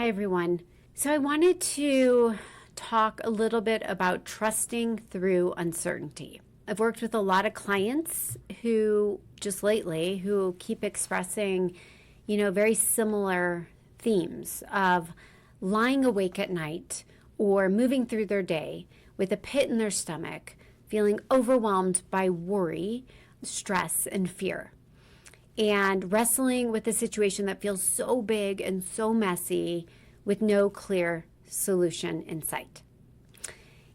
Hi, everyone. So I wanted to talk a little bit about trusting through uncertainty. I've worked with a lot of clients who just lately who keep expressing, very similar themes of lying awake at night or moving through their day with a pit in their stomach, feeling overwhelmed by worry, stress, and fear, and wrestling with a situation that feels so big and so messy with no clear solution in sight.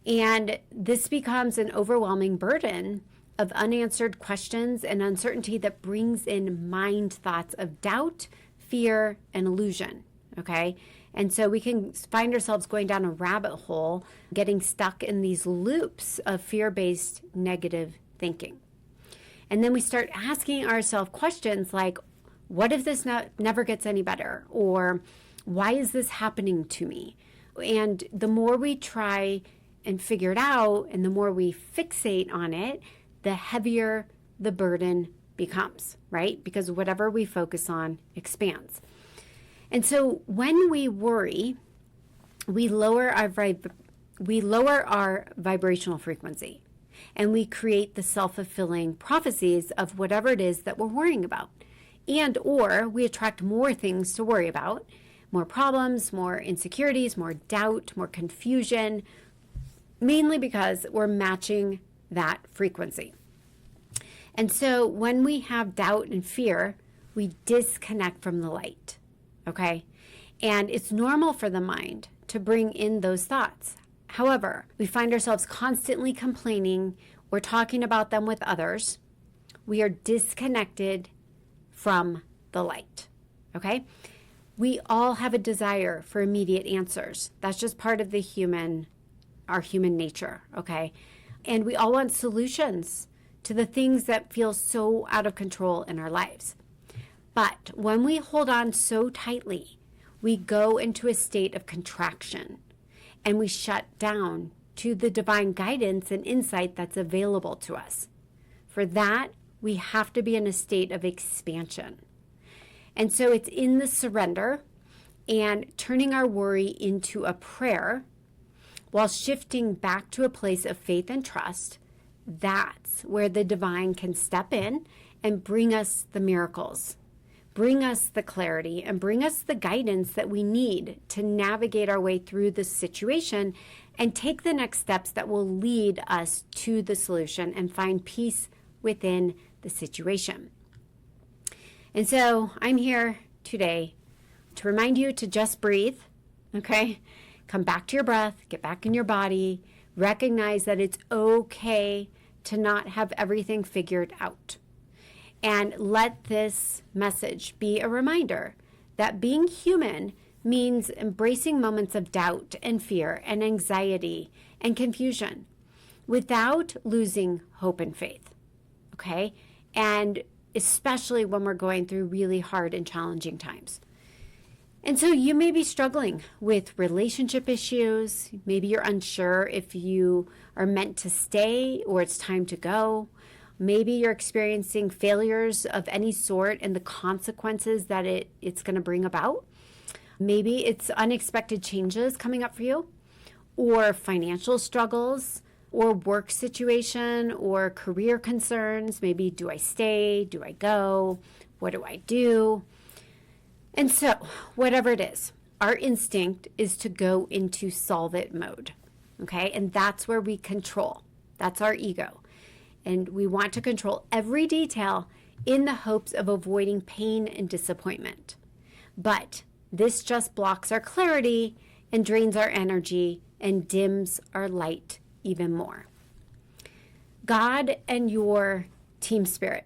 And this becomes an overwhelming burden of unanswered questions and uncertainty that brings in mind thoughts of doubt, fear, and illusion, okay? And so we can find ourselves going down a rabbit hole, getting stuck in these loops of fear-based negative thinking. And then we start asking ourselves questions like, what if this never gets any better? Or why is this happening to me? And the more we try and figure it out and the more we fixate on it, the heavier the burden becomes, right? Because whatever we focus on expands. And so when we worry, we lower our vibrational frequency. And we create the self-fulfilling prophecies of whatever it is that we're worrying about. And or we attract more things to worry about, more problems, more insecurities, more doubt, more confusion, mainly because we're matching that frequency. And so when we have doubt and fear, we disconnect from the light, okay? And it's normal for the mind to bring in those thoughts. However, we find ourselves constantly complaining or talking about them with others. We are disconnected from the light, okay? We all have a desire for immediate answers. That's just part of our human nature, okay? And we all want solutions to the things that feel so out of control in our lives. But when we hold on so tightly, we go into a state of contraction. And we shut down to the divine guidance and insight that's available to us. For that, we have to be in a state of expansion. And so it's in the surrender and turning our worry into a prayer while shifting back to a place of faith and trust. That's where the divine can step in and bring us the miracles, bring us the clarity, and bring us the guidance that we need to navigate our way through this situation and take the next steps that will lead us to the solution and find peace within the situation. And so I'm here today to remind you to just breathe, okay? Come back to your breath, get back in your body, recognize that it's okay to not have everything figured out. And let this message be a reminder that being human means embracing moments of doubt and fear and anxiety and confusion without losing hope and faith, okay? And especially when we're going through really hard and challenging times. And so you may be struggling with relationship issues. Maybe you're unsure if you are meant to stay or it's time to go. Maybe you're experiencing failures of any sort and the consequences that it's going to bring about. Maybe it's unexpected changes coming up for you, or financial struggles, or work situation, or career concerns. Maybe, do I stay? Do I go? What do I do? And so, whatever it is, our instinct is to go into solve it mode, okay? And that's where we control. That's our ego. And we want to control every detail in the hopes of avoiding pain and disappointment. But this just blocks our clarity and drains our energy and dims our light even more. God and your team spirit,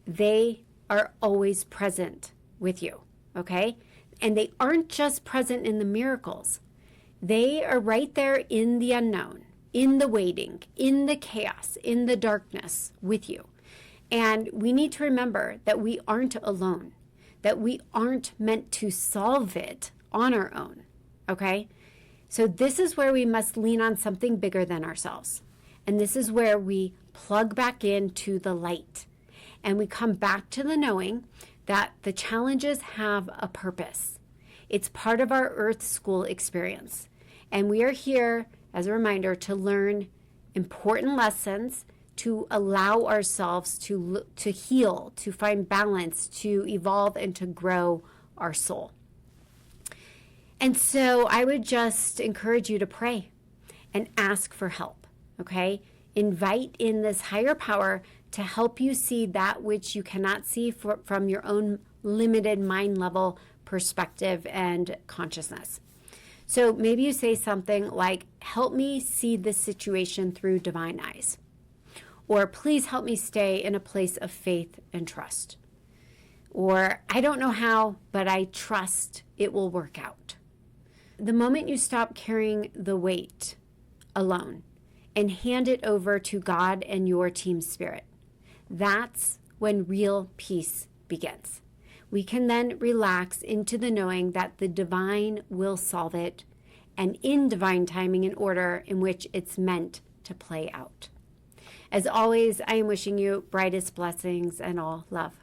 they are always present with you, okay? And they aren't just present in the miracles. They are right there in the unknown, in the waiting, in the chaos, in the darkness with you. And we need to remember that we aren't alone, that we aren't meant to solve it on our own, okay? So this is where we must lean on something bigger than ourselves. And this is where we plug back into the light. And we come back to the knowing that the challenges have a purpose. It's part of our earth school experience. And we are here, as a reminder, to learn important lessons, to allow ourselves to heal, to find balance, to evolve, and to grow our soul. And so I would just encourage you to pray and ask for help, okay? Invite in this higher power to help you see that which you cannot see from your own limited mind level perspective and consciousness. So maybe you say something like, help me see this situation through divine eyes. Or please help me stay in a place of faith and trust. Or I don't know how, but I trust it will work out. The moment you stop carrying the weight alone and hand it over to God and your team spirit, that's when real peace begins. We can then relax into the knowing that the divine will solve it, and in divine timing and order in which it's meant to play out. As always, I am wishing you brightest blessings and all love.